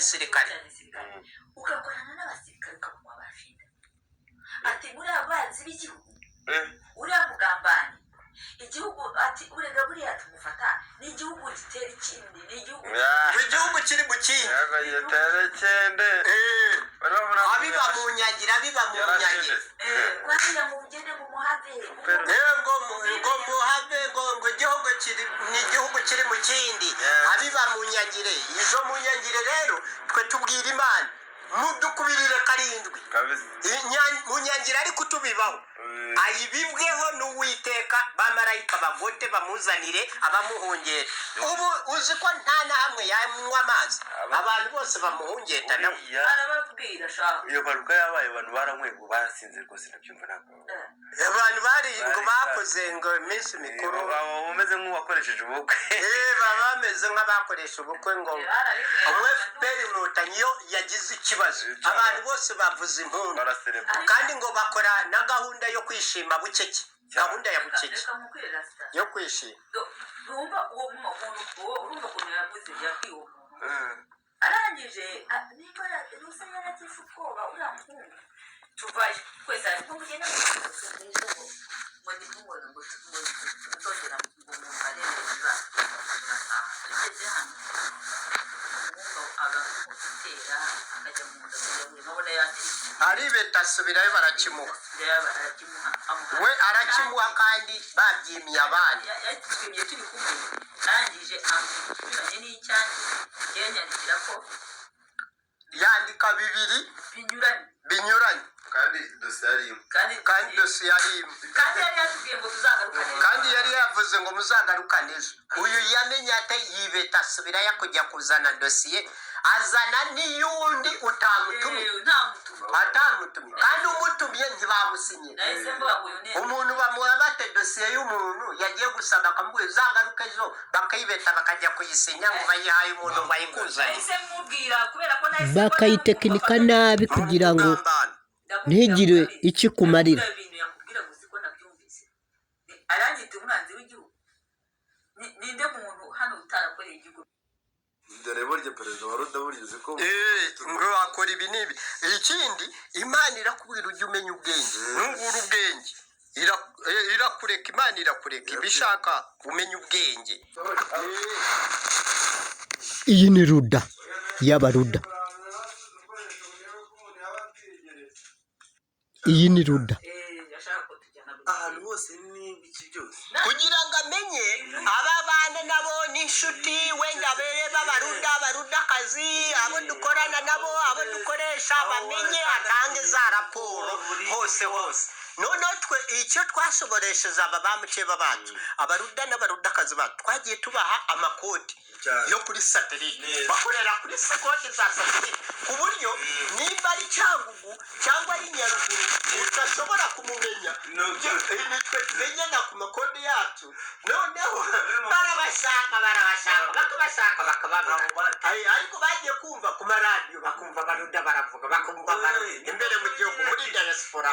gisirikare ugakorana n'abasirikare ukamuha abafite ati muri abazi b'igihugu uriya mugambanyi igihugu ati urega buriya tumufata ni igihugu gitera ikindi ni igihugu kiri mu kindi abiba mu nyagira kwandira mu bugende mu muhave ngo muhave ngo igihugu kiri ni igihugu kiri mu kindi abiba mu nyagire izo mu nyagire rero twe tubwira Imana mudukubirire karindwi mu nyangira ariko tubibaho ayibibweho n'Uwiteka bamarayika bagote bamuzanire abamuhungera ubu uzi ko nta na hamwe yanywa amazi abantu bose bamuhungeta nawe arababwira shaka iyo baruka yabaye abantu baranyweye ngo barasinze rwose nabyumva nako abantu bari ngo bakoze ngo iminsi mikuru bameze nk'uwakoresheje ubukwe baba bameze nk'abakoresha ubukwe ngo FPR Inkotanyi yo yagize ikibazo abantu bose bavuze impundu kandi ngo bakora na gahunda yo kwishima bucece gahunda ya bucece yo kwishima numva uwo muntu urumva ko yavuze yakwiwo arangije niba rusa yaragize ubwoba uramuhunga tuvaye kweza ariko mugenda ngo ndi kumubona ngo tuzongera ngo muharebe biba tugeze hano agakotera akajya mu nda kujya muri nabona yandi aribeta asubirayo barakimuha we arakimuha kandi babyimiye abandi yatwimye turi kumwe arangije amubiranye n'icyanjye yanyandikira ko yandika bibiri binyuranye kandi dosiye ari imwe kandi dosiye ari imwe kandi yari yatubwiye ngo tuzagarukane kandi yari yavuze ngo muzagarukane ejo uyu yamenye ate yibeta asubirayo kujya kuzana dosiye azana n'iyundi utamutumye atamutumye kandi umutumye ntibamusinyira umuntu bamuha bate dosiye y'umuntu yagiye gusaba akamubwira uzagaruke ejo bakayibeta bakajya kuyisinya ngo bayihaye umuntu ngo ayikuzanye bakayitekinika nabi kugira ngo ntigire icyo ikumarira arangite umwanzi w'igihugu ninde muntu hano utarakoreye igihugu dore burya perezida wa Ruda burya ko ngo akora ibi n'ibi ikindi Imana irakubwira ujye umenya ubwenge ntubure ubwenge irakureka Imana irakureka ibishaka umenya ubwenge iyi ni Ruda y'abaruda iyi ni Ruda ahantu hose n'ibiki byose kugira ngo amenye ababana nabo n'inshuti wenda bereba abarudakazi abo dukorana nabo abo dukoresha bamenye atange za raporo hose noneho twe icyo twashoboresheje aba bamukeba bacu abaruda n'abarudakazi bacu twagiye tubaha amakoti yo kuri satelite bakorera kuri kode za satelite ku buryo nimba ari Cyangugu cyangwa ari Nyaruguru utashobora kumumenya nitwe tumenyana ku makode yacu noneho barabashaka bakababura ariko bagiye kumva ku maradiyo bakumva abaruda baravuga bakumva imbere mu gihugu muri diaspora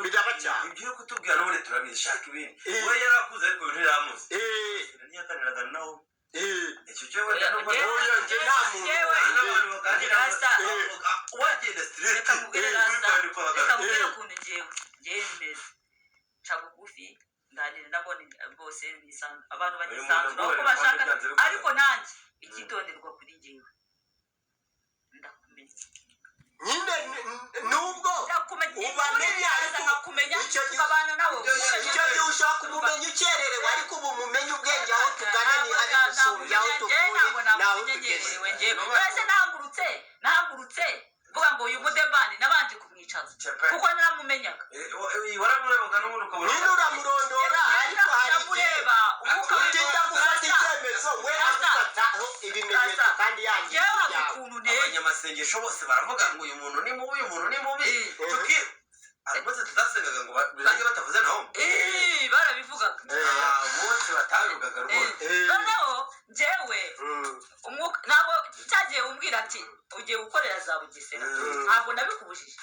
biraba cyane ibyo kutubwira none turabishaka ibindi we yarakuze ariko ntiramuze ntiyataniraga naho icyo cyo wenda no yonge nta muntu bakandira wagenda stress reka mubwira ukuntu ngewe meze ca bugufi nganire nabo bose nisanzwe abantu banyisanzwe uko bashaka ariko nanjye ikitonderwa kuri ngewe ndakumenya nyine nubwo ubamenya kumenya ukabana nawe icyo gihe ushaka kumumenya ukererewe ariko ubu mumenye ubwenge aho tugana ni hari gusumba aho tuvuye naho tugeze wese nahagurutse vuga ngo uyu mudebani nabanje kumwicaza kuko naramumenyaga waramurebaga n'ubundi ukabona nyine uramurondora ariko hari ureba utinda gufata icyemezo we agufataho ibimenyetso kandi yangiye ukuntu nteye abanyamasengesho bose baravuga ngo uyu muntu ni mubi bose tudasengaga ngo birange batavuze naho barabivugaga bose batabivugaga rwose noneho njyewe ntabwo cyagiye umbwira ati ugiye gukorera za Bugesera ntabwo nabikubujije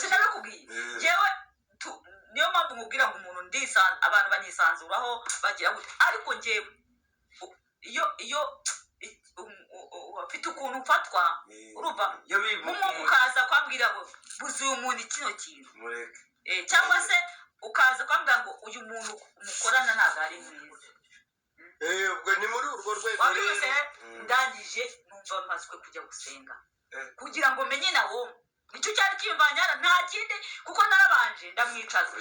sinabikubwiye njyewe niyo mpamvu mubwira ngo umuntu abantu banyisanzuraho bagira gute ariko njyewe iyo bafite ukuntu ufatwa urumva nk'umuntu ukaza kwambwira ngo buze uyu muntu kino kintu cyangwa se ukaza kwambwira ngo uyu muntu mukorana ntabwo ari mwiza ubwo ni muri urwo rwego rero ndangije numva mpaswe kujya gusenga kugira ngo menye nawo nicyo cyari kiyumvanyara nta kindi kuko narabanje ndamwicaza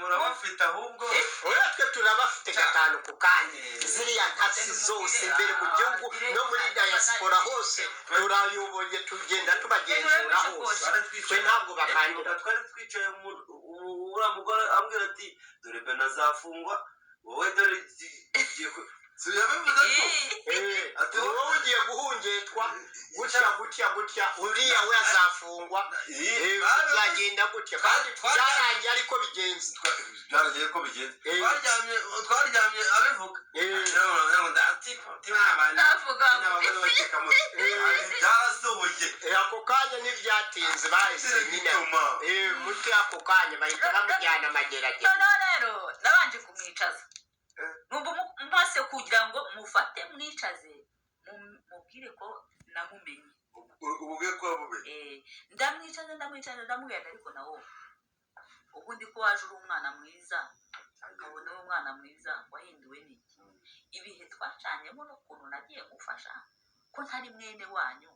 murabafite ahubwo oya twe turabafite gatanu ku kanya ziriya ntasi zose imbere mu gihugu no muri diaspora hose turayoboye tugenda tubagenzura hose twe ntabwo bakandira twari twicaye uriya mugore ambwira ati dore bena azafungwa wowe dore ati wowe ugiye guhungetwa gutya uriya we azafungwa bizagenda gutya kandi byarangiye ariko bigenze twaryamye abivuga byarasohoye ako kanya ntibyatinze bahise nyine muti ako kanya bahita bamujyana amageragere noneho rero nabanje kumwicaza numva mpase kugira ngo mufate mwicaze mubwire ko namumenye ububwe ko wabumenye ndamwicaza ndamubwira ariko nawo ubundi ko waje uri umwana mwiza ukabona uri umwana mwiza wahinduwe n'iki ibihe twacanyemo n'ukuntu nagiye gufasha ko ntari mwene wanyu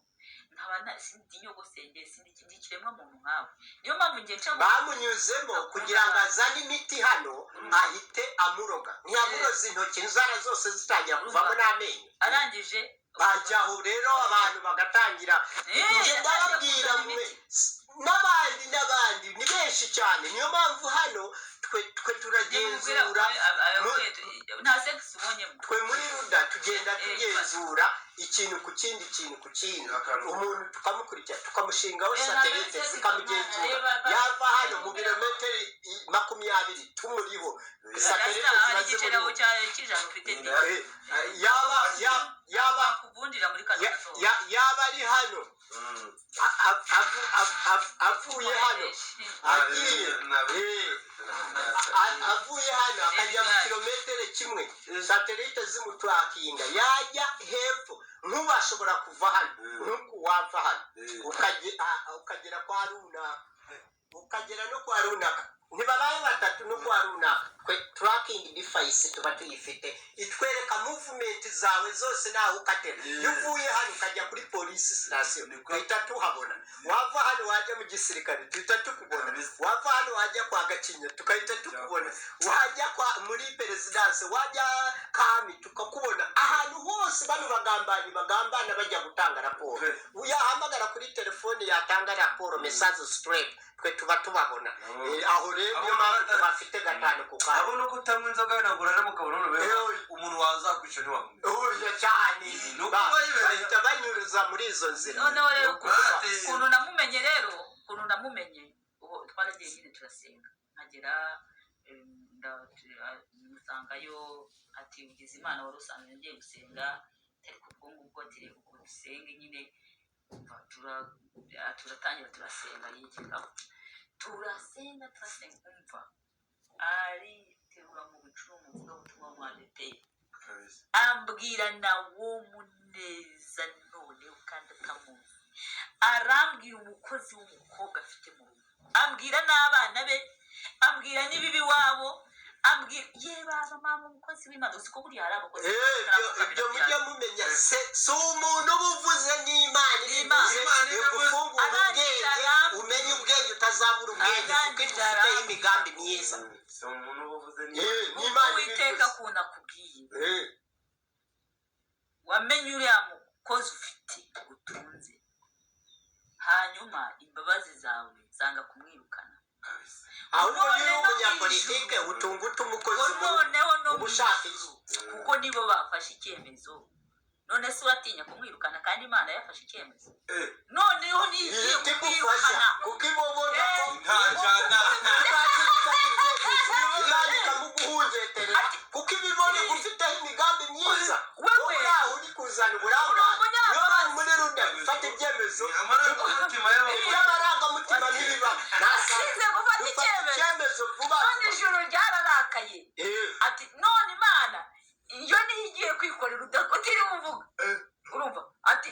nkaba sindi nyogosenge sindi ikindi kiremwa muntu nkawe niyo mpamvu ngiye nca bamunyuzemo kugira ngo azane imiti hano ahite amuroga ntiyamuroza intoki inzara zose zitangira kuvamo n'amenyo arangije bajyaho rero abantu bagatangira ndababwira n'abandi ni benshi cyane niyo mpamvu hano twe turagenzura nta segisi ubonyemo twe muri ruda tugenda tugenzura ikintu ku kindi umuntu tukamukurikira tukamushingaho satelite zikamugenzura yava hano mu birometero 20 tumuriho satelite igiceraho cy'ijana ufite yaba ari hano avuye hano avuye hano akajya mu kilometero 1 satelite zimutwakinga yajya hepfo ntubashobora kuva hano nuko wava hano ukagera kwa runaka ukagera no kwa runaka ntibabaye batatu no kwa runaka tracking device tuba tuyifite itwereka movement zawe zose naho ukatera iyo uvuye hano ukajya kuri police station twita tuhabona wava hano wajya mu gisirikare twita tukubona wava hano wajya kwa Gacinya tukahita tukubona wajya muri presidence wajya kami tukakubona ahantu hose bano bagambana bajya gutanga raporo uyahamagara kuri telefone yatanga raporo message straight twe tuba tubabona aho rero niyo mpamvu tubafite gatanu ku kanya abona ko utamwe inzoga binagura n'umukabona umuntu wazakwica ntiwamumenya cyane bahita banyuruza muri izo nzira noneho rero ukuntu namumenye twaragiye nyine turasenga nkagera musangayo ati ugize imana wari usanzwe ngiye gusenga ariko ubwo ngubwo ati uko dusenge nyine turatangira turasenga yigikaho turasenga umva ariterura mu bicu umuvuga ubutumwa mwadeteye ambwira nawo muneza none kandi atamuzi arambwira umukozi w'umukobwa afite mu rugo ambwira n'abana be ambwira n'ibibi wabo ambwira ye baba mama umukozi w'Imana uzi ko buri hari abakozi ibyo mujye mumenya si umuntu ubuvuze n'Imana igufungura ubwenge umenye ubwenge utazabura ubwenge kuko ifite imigambi myiza si umuntu ubuvuze n'Imana Uwiteka kuna kubwiye wamenye uriya mukozi ufite utunze hanyuma imbabazi zawe zanga kumwirukana ahubwo niba umunyapolitike utunguta umukozi ubushaka izu kuko nibo bafashe icyemezo none se uratinya kumwirukana kandi Imana yafashe icyemezo noneho nigiye kumwirukana kuko imubona ko ntajana Imana ikamuguhungetera kuko ibibona ufiteho imigambi myiza wowe uri kuzana uburangare niyo mpamvu muri ruda ufata ibyemezo by'amarangamutima n'ibiba nasize gufata icyemezo vuba none ijuru ryararakaye ati none Imana iyo niyo igiye kwikorera utiriwe uvuga urumva ati